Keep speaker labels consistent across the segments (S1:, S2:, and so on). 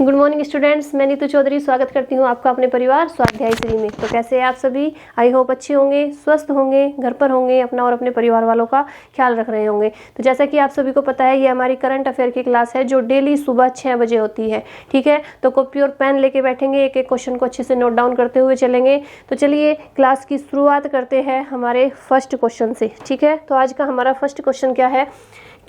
S1: Good morning students, मैं नीतू चौधरी स्वागत करती हूँ आपका अपने परिवार स्वाध्याय श्री में। तो कैसे हैं आप सभी? आई होप अच्छे होंगे, स्वस्थ होंगे, घर पर होंगे, अपना और अपने परिवार वालों का ख्याल रख रहे होंगे। तो जैसा कि आप सभी को पता है, ये हमारी करंट अफेयर की क्लास है जो डेली सुबह 6 बजे होती है। ठीक है, तो कॉपी और पेन लेके बैठेंगे, एक एक क्वेश्चन को अच्छे से नोट डाउन करते हुए चलेंगे। तो चलिए क्लास की शुरुआत करते हैं हमारे फर्स्ट क्वेश्चन से। ठीक है, तो आज का हमारा फर्स्ट क्वेश्चन क्या है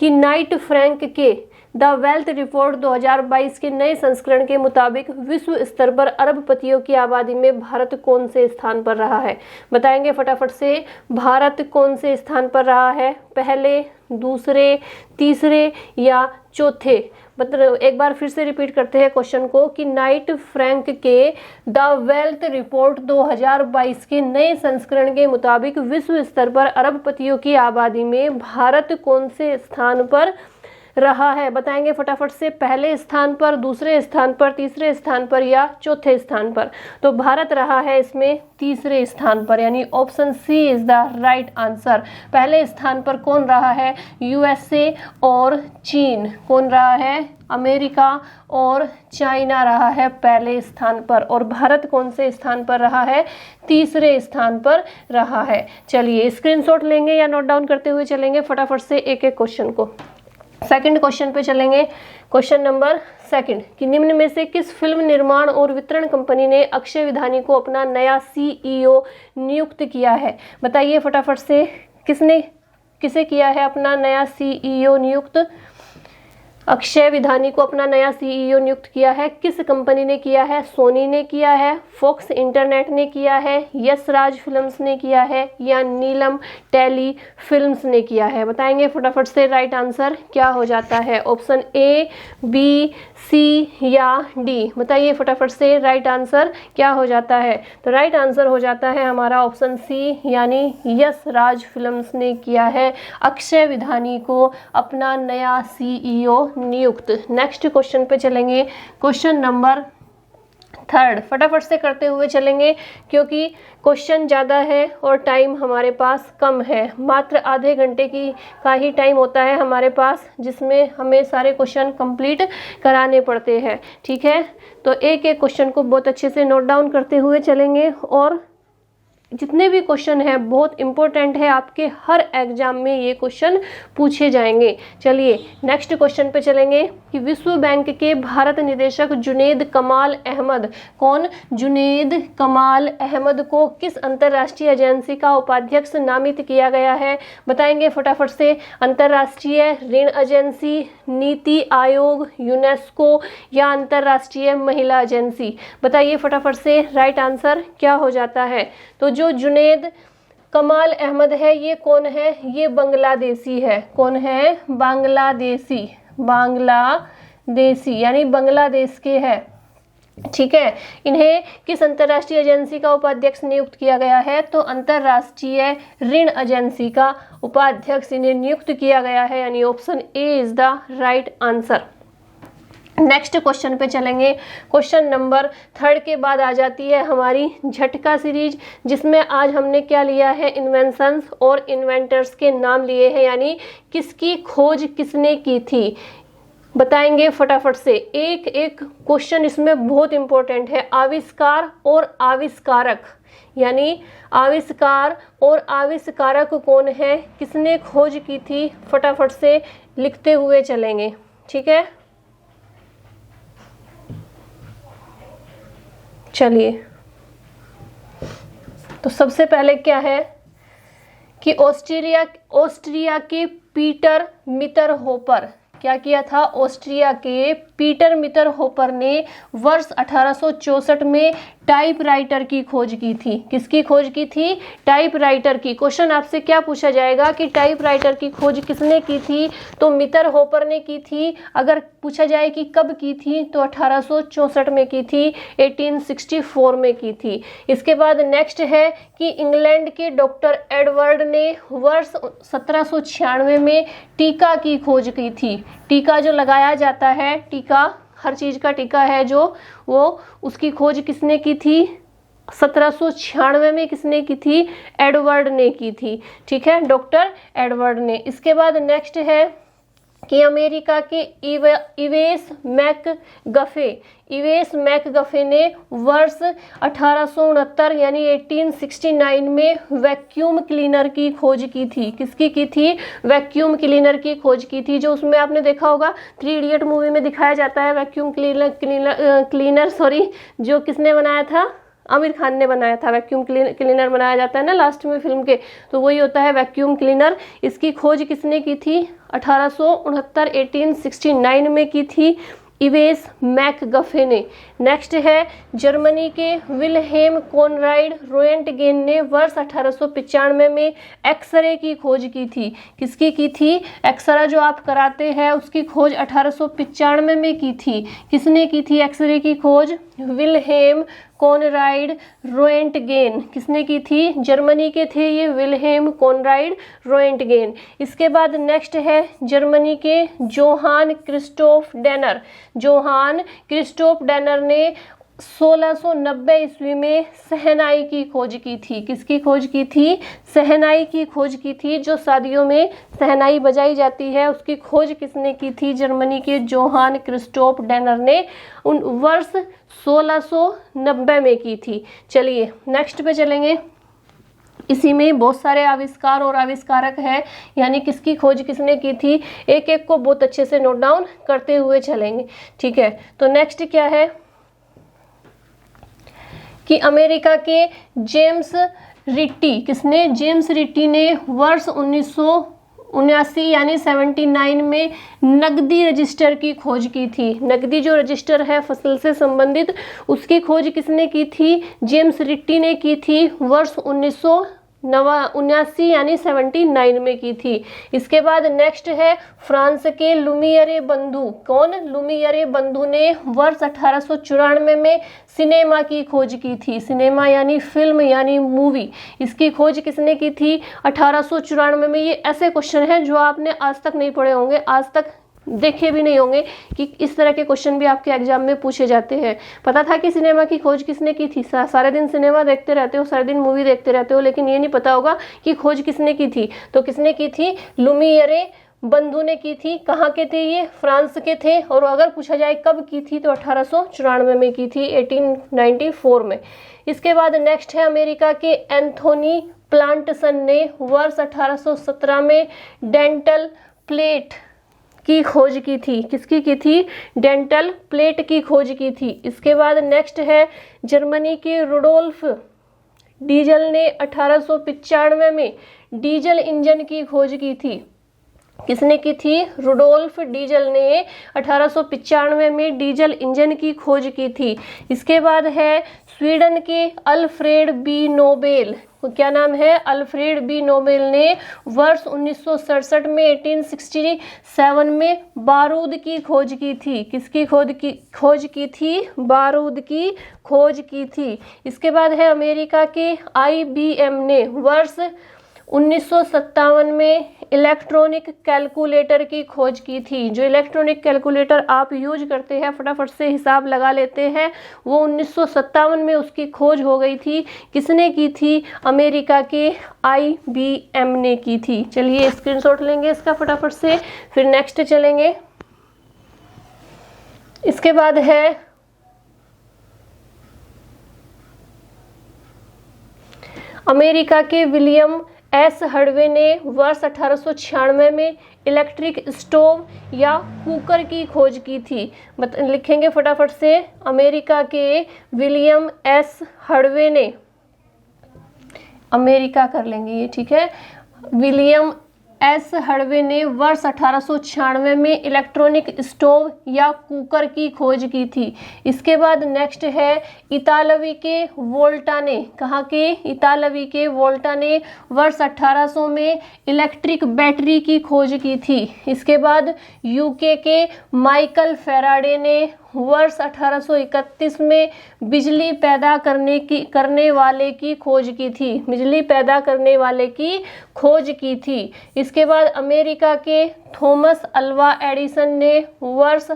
S1: कि नाइट फ्रैंक के द वेल्थ रिपोर्ट 2022 के नए संस्करण के मुताबिक विश्व स्तर पर अरबपतियों की आबादी में भारत कौन से स्थान पर रहा है? बताएंगे फटाफट से। भारत कौन से स्थान पर रहा है? पहले, दूसरे, तीसरे या चौथे? मतलब एक बार फिर से रिपीट करते हैं क्वेश्चन को कि नाइट फ्रैंक के द वेल्थ रिपोर्ट 2022 के नए संस्करण के मुताबिक विश्व स्तर पर अरबपतियों की आबादी में भारत कौन से स्थान पर रहा है? बताएंगे फटाफट से। पहले स्थान पर, दूसरे स्थान पर, तीसरे स्थान पर या चौथे स्थान पर? तो भारत रहा है इसमें तीसरे स्थान पर, यानी option C is the right answer. पहले स्थान पर कौन रहा है? यूएसए और चीन। कौन रहा है? अमेरिका और चाइना रहा है पहले स्थान पर। और भारत कौन से स्थान पर रहा है? तीसरे स्थान पर रहा है। चलिए स्क्रीनशॉट लेंगे या नोट डाउन करते हुए चलेंगे फटाफट से एक एक क्वेश्चन को। सेकंड क्वेश्चन पे चलेंगे। क्वेश्चन नंबर सेकंड कि निम्न में से किस फिल्म निर्माण और वितरण कंपनी ने अक्षय विधानी को अपना नया सीईओ नियुक्त किया है? बताइए फटाफट से, किसे किया है अपना नया सीईओ नियुक्त? अक्षय विधानी को अपना नया सीईओ नियुक्त किया है। किस कंपनी ने किया है? सोनी ने किया है, फॉक्स इंटरनेट ने किया है, यश राज फिल्म्स ने किया है या नीलम टेली फिल्म्स ने किया है? बताएंगे फटाफट से। राइट आंसर क्या हो जाता है? ऑप्शन ए, बी, सी या डी? बताइए फटाफट से राइट आंसर क्या हो जाता है? तो राइट आंसर हो जाता है हमारा ऑप्शन सी, यानी यश राज फिल्म्स ने किया है अक्षय विधानी को अपना नया सीईओ नियुक्त। नेक्स्ट क्वेश्चन पे चलेंगे। क्वेश्चन नंबर थर्ड फटाफट से करते हुए चलेंगे क्योंकि क्वेश्चन ज़्यादा है और टाइम हमारे पास कम है। मात्र आधे घंटे का ही टाइम होता है हमारे पास, जिसमें हमें सारे क्वेश्चन कंप्लीट कराने पड़ते हैं। ठीक है, तो एक एक क्वेश्चन को बहुत अच्छे से नोट डाउन करते हुए चलेंगे और जितने भी क्वेश्चन हैं बहुत इंपॉर्टेंट है, आपके हर एग्जाम में ये क्वेश्चन पूछे जाएंगे। चलिए नेक्स्ट क्वेश्चन पे चलेंगे कि विश्व बैंक के भारत निदेशक जुनैद कमाल अहमद, कौन? जुनैद कमाल अहमद को किस अंतर्राष्ट्रीय एजेंसी का उपाध्यक्ष नामित किया गया है? बताएंगे फटाफट से। अंतर्राष्ट्रीय ऋण एजेंसी, नीति आयोग, यूनेस्को या अंतर्राष्ट्रीय महिला एजेंसी? बताइए फटाफट से राइट आंसर क्या हो जाता है? तो जो जुनैद कमाल अहमद है ये कौन है? ये बांग्लादेशी है। कौन है? बांग्लादेशी यानी बांग्लादेश के है। ठीक है, इन्हें किस अंतर्राष्ट्रीय एजेंसी का उपाध्यक्ष नियुक्त किया गया है? तो अंतर्राष्ट्रीय ऋण एजेंसी का उपाध्यक्ष इन्हें नियुक्त किया गया है, यानी option A is the right answer. Next question पे चलेंगे। क्वेश्चन नंबर थर्ड के बाद आ जाती है हमारी झटका सीरीज, जिसमें आज हमने क्या लिया है? इन्वेंशंस और इन्वेंटर्स के नाम लिए हैं, यानी किसकी खोज किसने की थी? बताएंगे फटाफट से। एक एक क्वेश्चन इसमें बहुत इंपॉर्टेंट है। आविष्कार और आविष्कारक, यानी आविष्कार और आविष्कारक कौन है? किसने खोज की थी? फटाफट से लिखते हुए चलेंगे। ठीक है, चलिए तो सबसे पहले क्या है कि ऑस्ट्रिया के पीटर मितरहोफर, क्या किया था? ऑस्ट्रिया के पीटर मितरहोफर ने वर्ष 1864 में टाइपराइटर की खोज की थी। किसकी खोज की थी? टाइपराइटर की। क्वेश्चन आपसे क्या पूछा जाएगा कि टाइपराइटर की खोज किसने की थी? तो मितरहोफर ने की थी। अगर पूछा जाए कि कब की थी तो 1864 में की थी, 1864 में की थी। इसके बाद नेक्स्ट है कि इंग्लैंड के डॉक्टर एडवर्ड ने वर्ष 1796 में टीका की खोज की थी। टीका जो लगाया जाता है, टीका हर चीज का टीका है जो, वो उसकी खोज किसने की थी? 1796 में किसने की थी? एडवर्ड ने की थी। ठीक है, डॉक्टर एडवर्ड ने। इसके बाद नेक्स्ट है कि अमेरिका के इवेस मैकगफे ने वर्ष 1869 यानी 1869 में वैक्यूम क्लीनर की खोज की थी। किसकी की थी? वैक्यूम क्लीनर की खोज की थी। जो उसमें आपने देखा होगा 3 इडियट मूवी में दिखाया जाता है वैक्यूम क्लीनर जो किसने बनाया था? आमिर खान ने बनाया था। वैक्यूम क्लीनर बनाया जाता है ना लास्ट में फिल्म के, तो वही होता है वैक्यूम क्लीनर। इसकी खोज किसने की थी? 1869 में की थी इवेस मैकगफे ने। नेक्स्ट है जर्मनी के विल्हेम कोनराड रोएंटगेन ने वर्ष 1895 में एक्सरे की खोज की थी। किसकी की थी? एक्सरे जो आप कराते हैं उसकी खोज 1895 में की थी। किसने की थी एक्सरे की खोज? Wilhelm Konrad Roentgen. किसने की थी? जर्मनी के थे ये विल्हेम कोनराड रोएंटगेन। इसके बाद नेक्स्ट है जर्मनी के जोहान क्रिस्टोफ डेनर ने 1690 ईस्वी में शहनाई की खोज की थी। किसकी खोज की थी? शहनाई की खोज की थी। जो शादियों में शहनाई बजाई जाती है उसकी खोज किसने की थी? जर्मनी के जोहान क्रिस्टोफ डेनर ने उन वर्ष 1690 में की थी। चलिए नेक्स्ट पे चलेंगे। इसी में बहुत सारे आविष्कार और आविष्कारक है, यानी किसकी खोज किसने की थी, एक एक को बहुत अच्छे से नोट डाउन करते हुए चलेंगे। ठीक है, तो नेक्स्ट क्या है कि अमेरिका के जेम्स रिट्टी, किसने? जेम्स रिट्टी ने वर्ष 1979 यानी 79 में नकदी रजिस्टर की खोज की थी। नकदी जो रजिस्टर है फसल से संबंधित, उसकी खोज किसने की थी? जेम्स रिट्टी ने की थी। वर्ष 1979 यानी 79 में की थी। इसके बाद नेक्स्ट है फ्रांस के लुमियरे बंधु। कौन? लुमियरे बंधु ने वर्ष 1894 में सिनेमा की खोज की थी। सिनेमा यानी फिल्म यानी मूवी, इसकी खोज किसने की थी? 1894 में। ये ऐसे क्वेश्चन हैं जो आपने आज तक नहीं पढ़े होंगे, आज तक देखे भी नहीं होंगे कि इस तरह के क्वेश्चन भी आपके एग्जाम में पूछे जाते हैं। पता था कि सिनेमा की खोज किसने की थी? सारे दिन सिनेमा देखते रहते हो, सारे दिन मूवी देखते रहते हो, लेकिन ये नहीं पता होगा कि खोज किसने की थी। तो किसने की थी? लुमियरे बंधु ने की थी। कहाँ के थे ये? फ्रांस के थे। और अगर पूछा जाए कब की थी तो 1894 में की थी, 1894 में। इसके बाद नेक्स्ट है अमेरिका के एंथोनी प्लांटसन ने वर्ष 1817 में डेंटल प्लेट की खोज की थी। किसकी की थी? डेंटल प्लेट की खोज की थी। इसके बाद नेक्स्ट है जर्मनी के रुडोल्फ डीजल ने 1895 में डीजल इंजन की खोज की थी। किसने की थी? रुडोल्फ डीजल ने 1895 में डीजल इंजन की खोज की थी। इसके बाद है स्वीडन के अल्फ्रेड बी नोबेल। क्या नाम है? अल्फ्रेड बी नोबेल ने वर्ष 1967 में 1867 में बारूद की खोज की थी। किसकी खोज की थी? बारूद की खोज की थी। इसके बाद है अमेरिका के IBM ने वर्ष 1957 में इलेक्ट्रॉनिक कैलकुलेटर की खोज की थी। जो इलेक्ट्रॉनिक कैलकुलेटर आप यूज करते हैं, फटाफट से हिसाब लगा लेते हैं, वो 1957 में उसकी खोज हो गई थी। किसने की थी? अमेरिका के IBM ने की थी। चलिए स्क्रीनशॉट लेंगे इसका फटाफट से, फिर नेक्स्ट चलेंगे। इसके बाद है अमेरिका के विलियम एस हडवे ने वर्ष 1896 में इलेक्ट्रिक स्टोव या कुकर की खोज की थी। लिखेंगे फटाफट से, अमेरिका के विलियम एस हडवे ने, अमेरिका कर लेंगे ये, ठीक है, विलियम एस हडवे ने वर्ष 1896 में इलेक्ट्रॉनिक स्टोव या कुकर की खोज की थी। इसके बाद नेक्स्ट है इतालवी के वोल्टा ने। कहाँ के? इतालवी के वोल्टा ने वर्ष 1800 में इलेक्ट्रिक बैटरी की खोज की थी। इसके बाद यूके के माइकल फैराडे ने वर्ष 1831 में बिजली पैदा करने वाले की खोज की थी। बिजली पैदा करने वाले की खोज की थी। इसके बाद अमेरिका के थॉमस अल्वा एडिसन ने वर्ष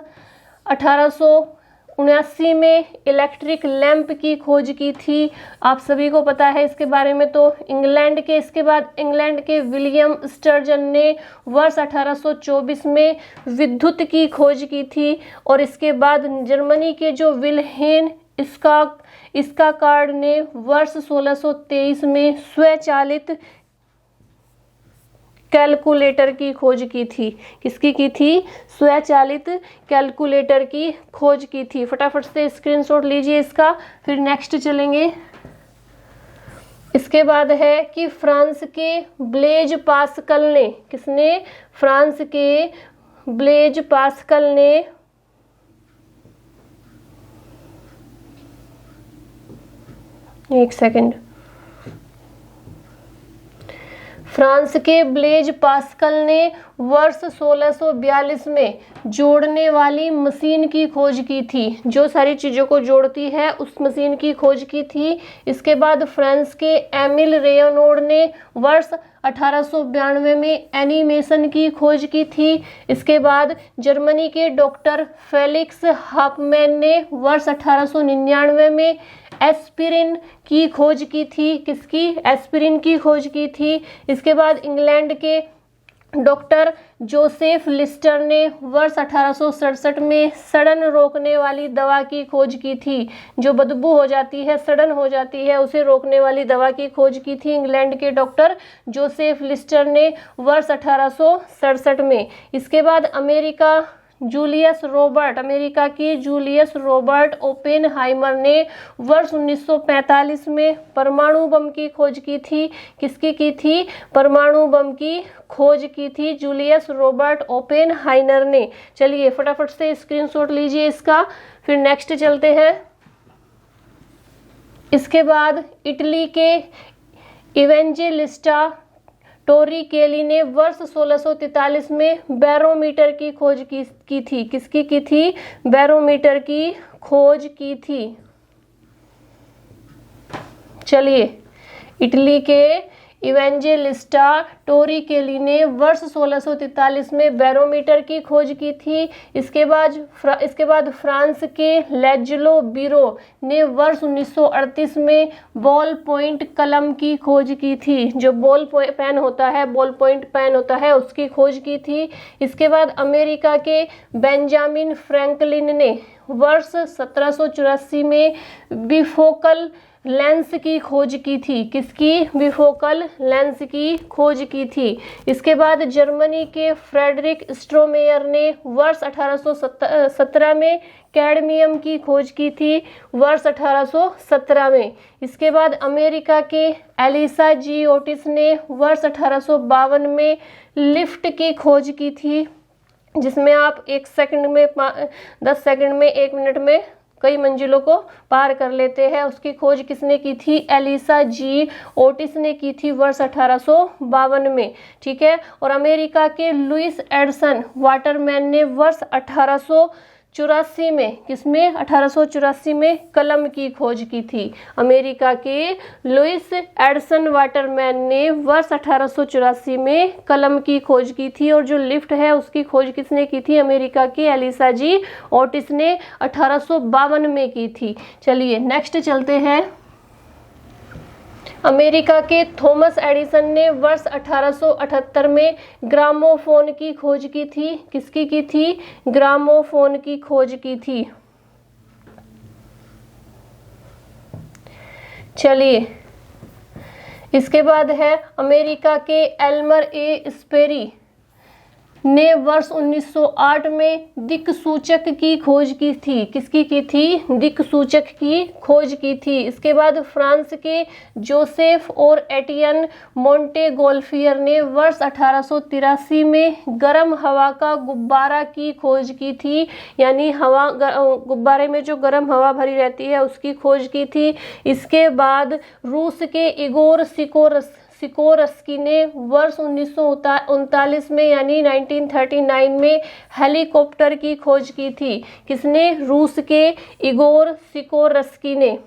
S1: 1979 में इलेक्ट्रिक लैंप की खोज की थी, आप सभी को पता है इसके बारे में। तो इंग्लैंड के, इसके बाद इंग्लैंड के विलियम स्टर्जन ने वर्ष 1824 में विद्युत की खोज की थी। और इसके बाद जर्मनी के जो विल्हेम स्कार्ड ने वर्ष 1623 में स्वचालित कैलकुलेटर की खोज की थी। किसकी की थी? स्वचालित कैलकुलेटर की खोज की थी। फटाफट से स्क्रीनशॉट लीजिए इसका, फिर नेक्स्ट चलेंगे। इसके बाद है कि फ्रांस के ब्लेज पास्कल ने, किसने? फ्रांस के ब्लेज पास्कल ने एक सेकंड, फ्रांस के ब्लेज पास्कल ने वर्ष 1642 में जोड़ने वाली मशीन की खोज की थी। जो सारी चीज़ों को जोड़ती है उस मशीन की खोज की थी। इसके बाद फ्रांस के एमिल रेनॉल्ड ने वर्ष 1892 में एनिमेशन की खोज की थी। इसके बाद जर्मनी के डॉक्टर फेलिक्स हाफमैन ने वर्ष 1899 में एस्पिरिन की खोज की थी। किसकी? एस्पिरिन की खोज की थी। इसके बाद इंग्लैंड के डॉक्टर जोसेफ लिस्टर ने वर्ष 1867 में सड़न रोकने वाली दवा की खोज की थी। जो बदबू हो जाती है, सड़न हो जाती है, उसे रोकने वाली दवा की खोज की थी इंग्लैंड के डॉक्टर जोसेफ लिस्टर ने वर्ष 1867 में। इसके बाद अमेरिका की जूलियस रॉबर्ट ओपेनहाइमर ने वर्ष 1945 में परमाणु बम की खोज की थी। किसकी की थी? परमाणु बम की खोज की थी जूलियस रॉबर्ट ओपेनहाइमर ने। चलिए फटाफट से स्क्रीनशॉट लीजिए इसका, फिर नेक्स्ट चलते हैं। इसके बाद इटली के इवेंजेलिस्टा टोरिकेली ने वर्ष 1643 में बैरोमीटर की खोज की थी। किसकी की थी? बैरोमीटर की खोज की थी। चलिए, इटली के इवेंजेलिस्टा टोरिकेली ने वर्ष 1643 में बैरोमीटर की खोज की थी। इसके बाद फ्रांस के लैजलो बीरो ने वर्ष 1938 में बॉल पॉइंट कलम की खोज की थी। जो बॉल पेन होता है, बॉल पॉइंट पेन होता है, उसकी खोज की थी। इसके बाद अमेरिका के बेंजामिन फ्रैंकलिन ने वर्ष 1784 में बिफोकल लेंस की खोज की थी। किसकी? बिफोकल लेंस की खोज की थी। इसके बाद जर्मनी के फ्रेडरिक स्ट्रोमेयर ने वर्ष 1817 में कैडमियम की खोज की थी, वर्ष 1817 में। इसके बाद अमेरिका के एलिसा जी ओटिस ने वर्ष 1852 में लिफ्ट की खोज की थी, जिसमें आप 1 सेकंड में 10 सेकंड में 1 मिनट में कई मंजिलों को पार कर लेते हैं। उसकी खोज किसने की थी? एलिसा जी ओटिस ने की थी वर्ष 1852 में। ठीक है। और अमेरिका के लुइस एडिसन वाटरमैन ने वर्ष 1884 में, किसमें? 1884 में कलम की खोज की थी। अमेरिका के लुइस एडिसन वाटरमैन ने वर्ष 1884 में कलम की खोज की थी। और जो लिफ्ट है उसकी खोज किसने की थी? अमेरिका की एलिसा जी ओटिस ने 1852 में की थी। चलिए नेक्स्ट चलते हैं। अमेरिका के थॉमस एडिसन ने वर्ष 1878 में ग्रामोफोन की खोज की थी। किसकी की थी? ग्रामोफोन की खोज की थी। चलिए, इसके बाद है अमेरिका के एल्मर ए स्पेरी ने वर्ष 1908 में दिक्सूचक की खोज की थी। किसकी की थी? दिक्सूचक की खोज की थी। इसके बाद फ्रांस के जोसेफ और एटियन मोंटेगोल्फियर ने वर्ष 1883 में गर्म हवा का गुब्बारा की खोज की थी। यानी गुब्बारे में जो गर्म हवा भरी रहती है उसकी खोज की थी। इसके बाद रूस के इगोर सिकोरस्की ने वर्ष 1939 में यानी 1939 में हेलीकॉप्टर की खोज की थी। किसने? रूस के इगोर सिकोरस्की ने।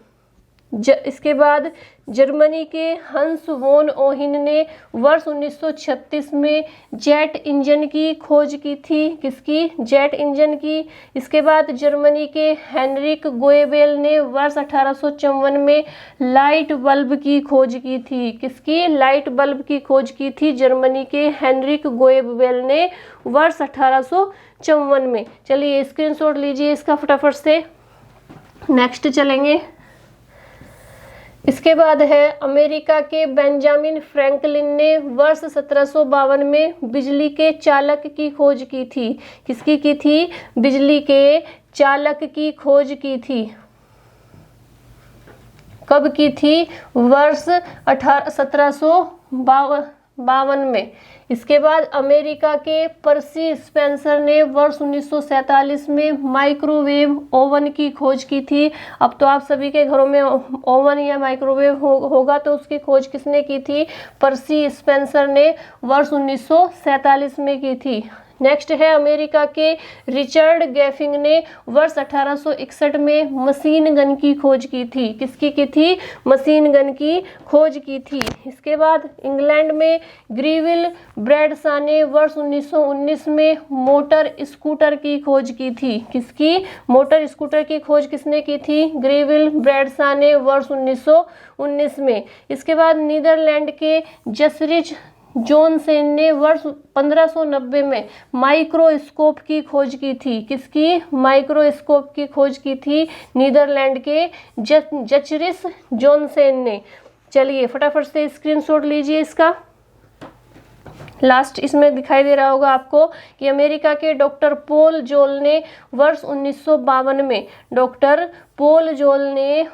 S1: इसके बाद जर्मनी के हंस वोन ओहिन ने वर्ष 1936 में जेट इंजन की खोज की थी। किसकी? जेट इंजन की। इसके बाद जर्मनी के हेनरिक गोएबेल ने वर्ष 1854 में लाइट बल्ब की खोज की थी। किसकी? लाइट बल्ब की खोज की थी जर्मनी के हेनरिक गोएबेल ने वर्ष 1854 में। चलिए स्क्रीनशॉट लीजिए इसका फटाफट से। नेक्स्ट चलेंगे। इसके बाद है अमेरिका के बेंजामिन फ्रैंकलिन ने वर्ष 1752 में बिजली के चालक की खोज की थी। किसकी की थी? बिजली के चालक की खोज की थी। कब की थी? वर्ष 1752 में। इसके बाद अमेरिका के पर्सी स्पेंसर ने वर्ष 1947 में माइक्रोवेव ओवन की खोज की थी। अब तो आप सभी के घरों में ओवन या माइक्रोवेव होगा, तो उसकी खोज किसने की थी? पर्सी स्पेंसर ने वर्ष 1947 में की थी। नेक्स्ट है अमेरिका के रिचर्ड गैफिंग ने वर्ष 1861 में मशीन गन की खोज की थी। किसकी की थी? मशीन गन की खोज की थी। इसके बाद इंग्लैंड में ग्रीविल ब्रैडशॉ ने वर्ष 1919 में मोटर स्कूटर की खोज की थी। किसकी? मोटर स्कूटर की खोज किसने की थी? ग्रीविल ब्रैडशॉ ने वर्ष 1919 में। इसके बाद नीदरलैंड के जसरिच जॉनसन ने वर्ष 1590 में माइक्रोस्कोप की खोज की थी। किसकी? माइक्रोस्कोप की खोज की थी नीदरलैंड के जसरिच जॉनसन ने। चलिए फटाफट से स्क्रीनशॉट लीजिए इसका। लास्ट इसमें दिखाई दे रहा होगा आपको कि अमेरिका के डॉक्टर पॉल जोल ने वर्ष 1952 में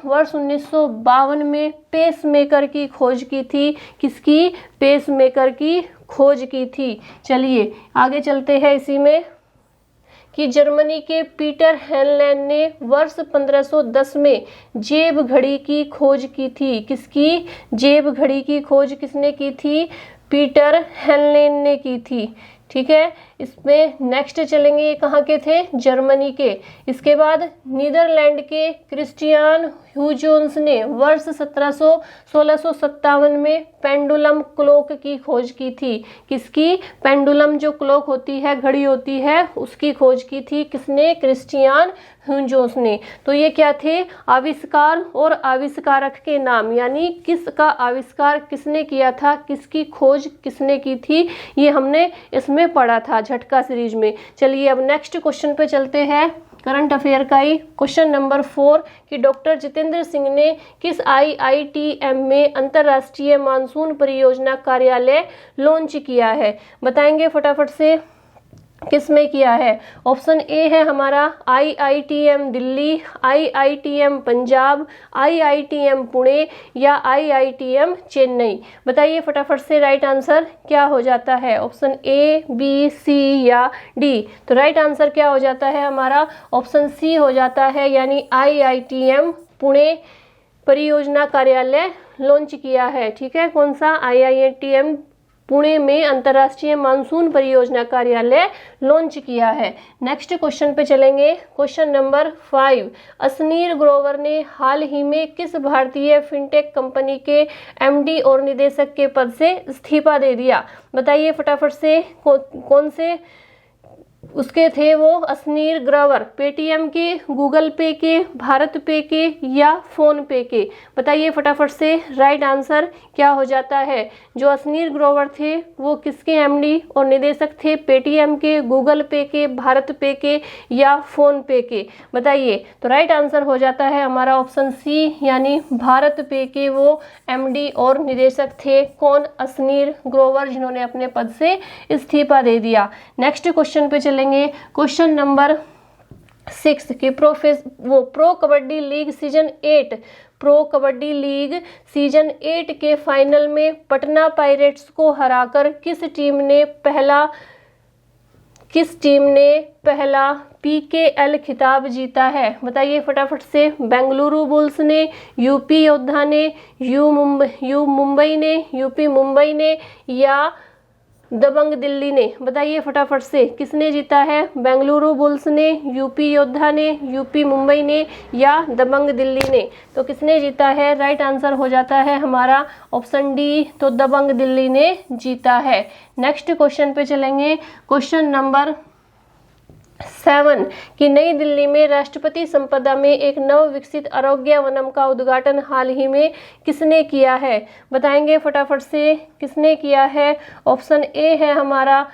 S1: वर्ष 1952 में पेसमेकर की खोज की थी। किसकी? पेसमेकर की खोज की थी। चलिए आगे चलते हैं इसी में कि जर्मनी के पीटर हेनलेन ने वर्ष 1510 में जेब घड़ी की खोज की थी। किसकी? जेब घड़ी की खोज किसने की थी? पीटर हेनलेन ने की थी। ठीक है, इसमें नेक्स्ट चलेंगे। ये कहाँ के थे? जर्मनी के। इसके बाद नीदरलैंड के क्रिस्टियान ह्यूजेंस ने वर्ष 1657 में पेंडुलम क्लॉक की खोज की थी। किसकी? पेंडुलम जो क्लॉक होती है, घड़ी होती है, उसकी खोज की थी किसने? क्रिस्टियान ह्यूजेंस ने। तो ये क्या थे? आविष्कार और आविष्कारक के नाम, यानी किसका आविष्कार किसने किया था, किसकी खोज किसने की थी, ये हमने इसमें पढ़ा था झटका सीरीज में। चलिए अब नेक्स्ट क्वेश्चन पे चलते हैं, करंट अफेयर का ही क्वेश्चन नंबर 4 कि डॉक्टर जितेंद्र सिंह ने किस IITM में अंतर्राष्ट्रीय मानसून परियोजना कार्यालय लॉन्च किया है? बताएंगे फटाफट से किस में किया है। ऑप्शन ए है हमारा IITM Delhi, IITM Punjab, IITM Pune या IITM चेन्नई। बताइए फटाफट से राइट आंसर क्या हो जाता है। ऑप्शन ए, बी, सी या डी। तो राइट आंसर क्या हो जाता है हमारा? ऑप्शन सी हो जाता है, यानी IITM पुणे परियोजना कार्यालय लॉन्च किया है। ठीक है, कौन सा? IITM पुणे में अंतर्राष्ट्रीय मानसून परियोजना कार्यालय लॉन्च किया है। नेक्स्ट क्वेश्चन पे चलेंगे, क्वेश्चन नंबर 5। असनीर ग्रोवर ने हाल ही में किस भारतीय फिनटेक कंपनी के MD और निदेशक के पद से इस्तीफा दे दिया? बताइए फटाफट से कौन से उसके थे वो? असनीर ग्रोवर पेटीएम के, गूगल पे के, भारत पे के या फोन पे के? बताइए फटाफट से राइट आंसर क्या हो जाता है। जो असनीर ग्रोवर थे वो किसके MD और निदेशक थे? पेटीएम के, गूगल पे के, भारत पे के या फोन पे के? बताइए। तो राइट आंसर हो जाता है हमारा ऑप्शन सी, यानी भारत पे के वो MD और निदेशक थे। कौन? असनीर ग्रोवर, जिन्होंने अपने पद से इस्तीफा दे दिया। नेक्स्ट क्वेश्चन पे चलेंगे, क्वेश्चन नंबर 6 कि प्रो कबड्डी लीग सीजन 8 के फाइनल में पटना पायरेट्स को हराकर किस टीम ने पहला PKL खिताब जीता है? बताइए फटाफट से। बेंगलुरु बुल्स ने, यूपी योद्धा ने, यूपी मुंबई ने या दबंग दिल्ली ने? बताइए फटाफट से, किसने जीता है? बेंगलुरु बुल्स ने, यूपी योद्धा ने, यूपी मुंबई ने या दबंग दिल्ली ने? तो किसने जीता है? राइट आंसर हो जाता है हमारा ऑप्शन डी, तो दबंग दिल्ली ने जीता है। नेक्स्ट क्वेश्चन पे चलेंगे, क्वेश्चन नंबर 7 कि नई दिल्ली में राष्ट्रपति संपदा में एक नव विकसित आरोग्य वनम का उद्घाटन हाल ही में किसने किया है? बताएंगे फटाफट से, किसने किया है? ऑप्शन ए है हमारा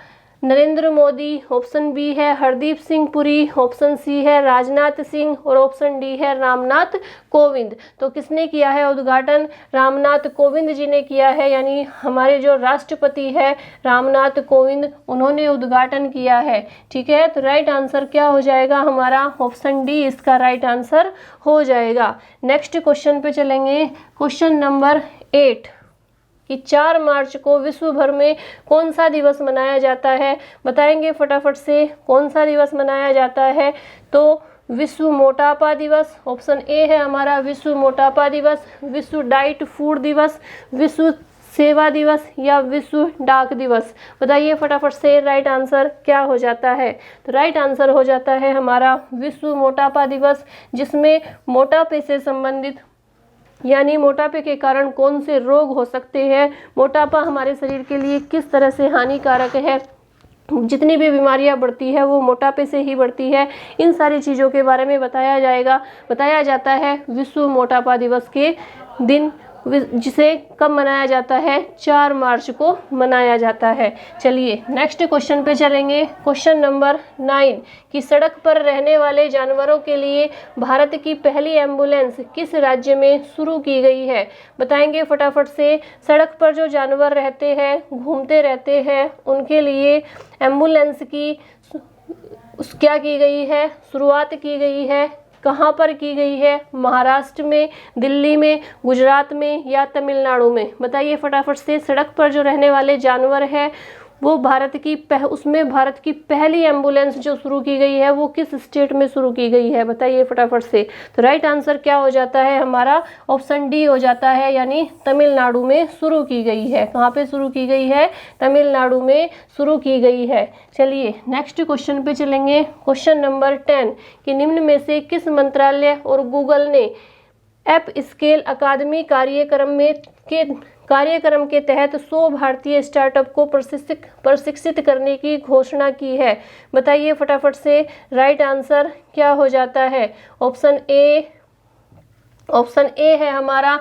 S1: नरेंद्र मोदी, ऑप्शन बी है हरदीप सिंह पुरी, ऑप्शन सी है राजनाथ सिंह और ऑप्शन डी है रामनाथ कोविंद। तो किसने किया है उद्घाटन? रामनाथ कोविंद जी ने किया है, यानी हमारे जो राष्ट्रपति है रामनाथ कोविंद, उन्होंने उद्घाटन किया है। ठीक है, तो राइट आंसर क्या हो जाएगा हमारा? ऑप्शन डी इसका राइट आंसर हो जाएगा। नेक्स्ट क्वेश्चन पे चलेंगे, क्वेश्चन नंबर 8 कि 4 मार्च को विश्व भर में कौन सा दिवस मनाया जाता है? बताएंगे फटाफट से, कौन सा दिवस मनाया जाता है? तो विश्व मोटापा दिवस, ऑप्शन ए है हमारा विश्व मोटापा दिवस, विश्व डाइट फूड दिवस, विश्व सेवा दिवस या विश्व डाक दिवस? बताइए फटाफट से, राइट आंसर क्या हो जाता है? तो राइट आंसर हो जाता है हमारा विश्व मोटापा दिवस, जिसमें मोटापे से संबंधित, यानी मोटापे के कारण कौन से रोग हो सकते हैं, मोटापा हमारे शरीर के लिए किस तरह से हानिकारक है, जितनी भी बीमारियां बढ़ती है वो मोटापे से ही बढ़ती है, इन सारी चीज़ों के बारे में बताया जाता है विश्व मोटापा दिवस के दिन, जिसे कब मनाया जाता है? 4 मार्च को मनाया जाता है। चलिए नेक्स्ट क्वेश्चन पे चलेंगे, क्वेश्चन नंबर 9 कि सड़क पर रहने वाले जानवरों के लिए भारत की पहली एम्बुलेंस किस राज्य में शुरू की गई है? बताएंगे फटाफट से, सड़क पर जो जानवर रहते हैं, घूमते रहते हैं, उनके लिए एम्बुलेंस की क्या की गई है? शुरुआत की गई है। कहाँ पर की गई है? महाराष्ट्र में, दिल्ली में, गुजरात में या तमिलनाडु में? बताइए फटाफट से, सड़क पर जो रहने वाले जानवर है वो उसमें भारत की पहली एम्बुलेंस जो शुरू की गई है वो किस स्टेट में शुरू की गई है? बताइए फटाफट से। तो राइट आंसर क्या हो जाता है हमारा? ऑप्शन डी हो जाता है, यानी तमिलनाडु में शुरू की गई है। कहाँ पे शुरू की गई है? तमिलनाडु में शुरू की गई है। चलिए नेक्स्ट क्वेश्चन पे चलेंगे, क्वेश्चन नंबर 10 कि निम्न में से किस मंत्रालय और गूगल ने एप स्केल अकादमी कार्यक्रम के तहत 100 भारतीय स्टार्टअप को प्रशिक्षित करने की घोषणा की है? बताइए फटाफट से, राइट आंसर क्या हो जाता है? ऑप्शन ए है हमारा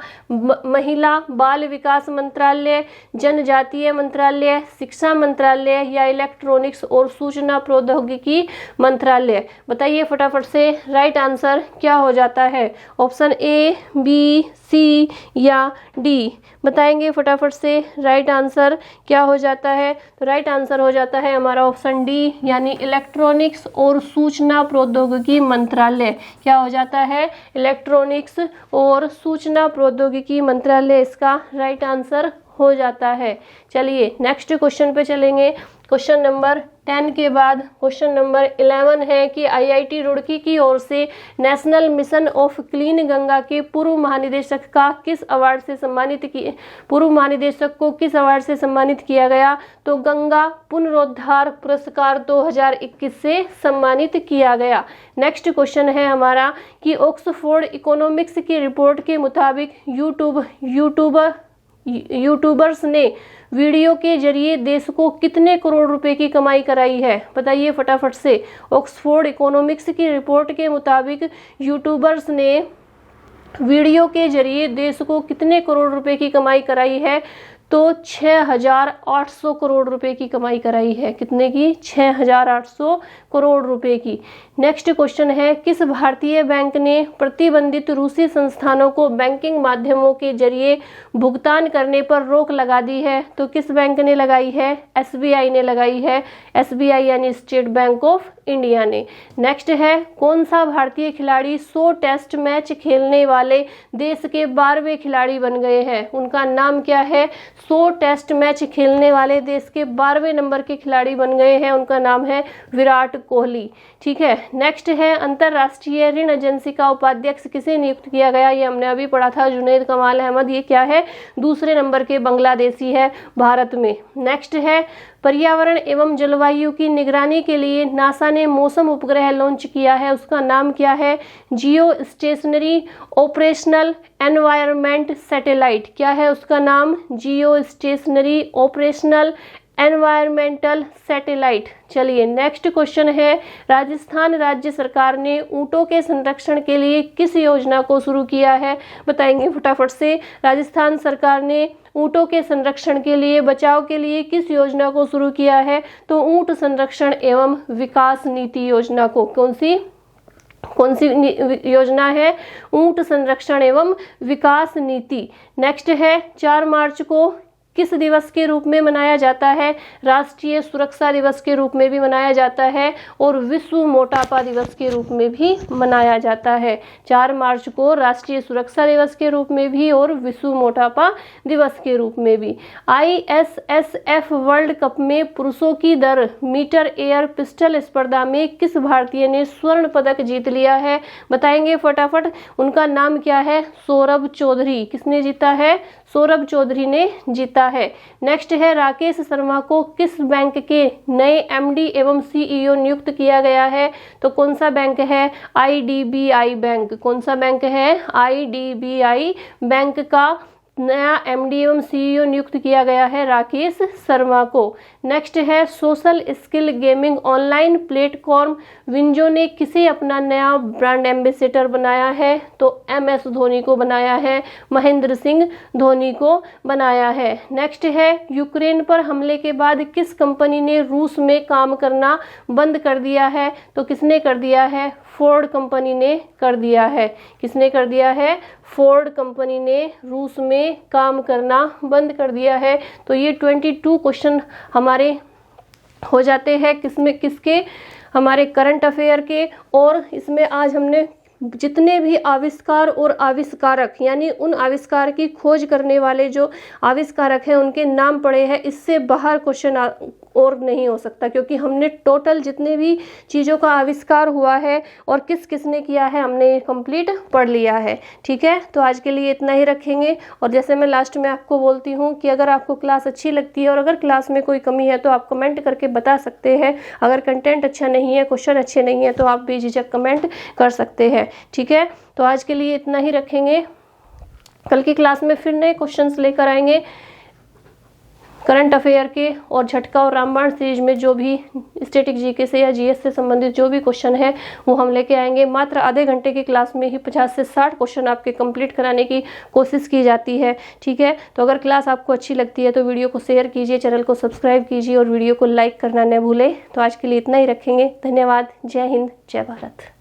S1: महिला बाल विकास मंत्रालय, जनजातीय मंत्रालय, शिक्षा मंत्रालय या इलेक्ट्रॉनिक्स और सूचना प्रौद्योगिकी मंत्रालय? बताइए फटाफट से, राइट आंसर क्या हो जाता है? ऑप्शन ए, बी, सी या डी? बताएंगे फटाफट से, राइट आंसर क्या हो जाता है? तो राइट आंसर हो जाता है हमारा ऑप्शन डी, यानी इलेक्ट्रॉनिक्स और सूचना प्रौद्योगिकी मंत्रालय। क्या हो जाता है? इलेक्ट्रॉनिक्स और सूचना प्रौद्योगिकी मंत्रालय इसका राइट आंसर हो जाता है। चलिए नेक्स्ट क्वेश्चन पे चलेंगे, क्वेश्चन नंबर 10 के बाद क्वेश्चन नंबर 11 है कि आईआईटी रुड़की की ओर से national mission of clean Ganga के पूर्व महानिदेशक को किस अवार्ड से सम्मानित किया गया? तो गंगा पुनरुद्धार पुरस्कार 2021 से सम्मानित किया गया। नेक्स्ट क्वेश्चन है हमारा कि ऑक्सफोर्ड इकोनॉमिक्स की रिपोर्ट के मुताबिक यूट्यूबर्स ने वीडियो के जरिए देश को कितने करोड़ रुपए की कमाई कराई है? बताइए फटाफट से, ऑक्सफोर्ड इकोनॉमिक्स की रिपोर्ट के मुताबिक यूट्यूबर्स ने वीडियो के जरिए देश को कितने करोड़ रुपए की कमाई कराई है? तो 6,800 करोड़ रुपए की कमाई कराई है। कितने की? 6,800 करोड़ रुपए की। नेक्स्ट क्वेश्चन है, किस भारतीय बैंक ने प्रतिबंधित रूसी संस्थानों को बैंकिंग माध्यमों के जरिए भुगतान करने पर रोक लगा दी है? तो किस बैंक ने लगाई है? एसबीआई ने लगाई है। एसबीआई यानी स्टेट बैंक ऑफ इंडिया ने। नेक्स्ट है, कौन सा भारतीय खिलाड़ी 100 टेस्ट मैच खेलने वाले देश के 12वें खिलाड़ी बन गए हैं? उनका नाम क्या है? 100 टेस्ट मैच खेलने वाले देश के 12वें नंबर के खिलाड़ी बन गए हैं, उनका नाम है विराट कोहली। ठीक है, नेक्स्ट है, अंतरराष्ट्रीय ऋण एजेंसी का उपाध्यक्ष किसे नियुक्त किया गया? ये हमने अभी पढ़ा था, जुनैद कमाल अहमद। ये क्या है? दूसरे नंबर के बांग्लादेशी है भारत में। नेक्स्ट है, पर्यावरण एवं जलवायु की निगरानी के लिए नासा ने मौसम उपग्रह लॉन्च किया है, उसका नाम क्या है? जियो स्टेशनरी ऑपरेशनल एनवायरनमेंट सैटेलाइट। क्या है उसका नाम? जियो स्टेशनरी ऑपरेशनल एनवायरमेंटल सैटेलाइट। चलिए नेक्स्ट क्वेश्चन है, राजस्थान राज्य सरकार ने ऊंटों के संरक्षण के लिए किस योजना को शुरू किया है? बताएंगे फटाफट से। राजस्थान सरकार ने ऊंटों के संरक्षण के लिए, बचाव के लिए किस योजना को शुरू किया है? तो ऊंट संरक्षण एवं विकास नीति योजना को। कौन सी योजना है? ऊंट संरक्षण एवं विकास नीति। नेक्स्ट है, 4 मार्च को किस दिवस के रूप में मनाया जाता है? राष्ट्रीय सुरक्षा दिवस के रूप में भी मनाया जाता है और विश्व मोटापा दिवस के रूप में भी मनाया जाता है। 4 मार्च को राष्ट्रीय सुरक्षा दिवस के रूप में भी और विश्व मोटापा दिवस के रूप में भी। ISSF वर्ल्ड कप में पुरुषों की 100 मीटर एयर पिस्टल स्पर्धा में किस भारतीय ने स्वर्ण पदक जीत लिया है? बताएंगे फटाफट। उनका नाम क्या है? सौरभ चौधरी। किसने जीता है? सौरभ चौधरी ने जीता है। नेक्स्ट है, राकेश शर्मा को किस बैंक के नए MD एवं CEO नियुक्त किया गया है? तो कौन सा बैंक है? IDBI bank. कौन सा बैंक है? IDBI बैंक का नया MD एवं CEO नियुक्त किया गया है राकेश शर्मा को। नेक्स्ट है, social skill gaming online platform WinZO ने किसे अपना नया ब्रांड एम्बेसडर बनाया है? तो MS धोनी को बनाया है, महेंद्र सिंह धोनी को बनाया है। नेक्स्ट है, यूक्रेन पर हमले के बाद किस कंपनी ने रूस में काम करना बंद कर दिया है? तो किसने कर दिया है? फोर्ड कंपनी ने कर दिया है। किसने कर दिया है? फोर्ड कंपनी ने रूस में काम करना बंद कर दिया है। तो ये 22 क्वेश्चन हमारे हो जाते हैं किसके? हमारे करंट अफेयर के। और इसमें आज हमने जितने भी आविष्कार और आविष्कारक, यानी उन आविष्कार की खोज करने वाले जो आविष्कारक हैं उनके नाम पढ़े हैं। इससे बाहर क्वेश्चन और नहीं हो सकता, क्योंकि हमने टोटल जितने भी चीज़ों का आविष्कार हुआ है और किस किसने किया है हमने कंप्लीट पढ़ लिया है। ठीक है, तो आज के लिए इतना ही रखेंगे। और जैसे मैं लास्ट में आपको बोलती हूँ कि अगर आपको क्लास अच्छी लगती है और अगर क्लास में कोई कमी है तो आप कमेंट करके बता सकते हैं। अगर कंटेंट अच्छा नहीं है, क्वेश्चन अच्छे नहीं है तो आप बेझिझक कमेंट कर सकते हैं। ठीक है, तो आज के लिए इतना ही रखेंगे। कल की क्लास में फिर नए क्वेश्चंस लेकर आएंगे करंट अफेयर के, और झटका और रामबाण सीरीज में जो भी स्टैटिक जीके से या GS से संबंधित जो भी क्वेश्चन है वो हम लेके आएंगे। मात्र आधे घंटे की क्लास में ही 50 से 60 क्वेश्चन आपके कंप्लीट कराने की कोशिश की जाती है। ठीक है, तो अगर क्लास आपको अच्छी लगती है तो वीडियो को शेयर कीजिए, चैनल को सब्सक्राइब कीजिए और वीडियो को लाइक करना न भूलें। तो आज के लिए इतना ही रखेंगे। धन्यवाद। जय हिंद, जय भारत।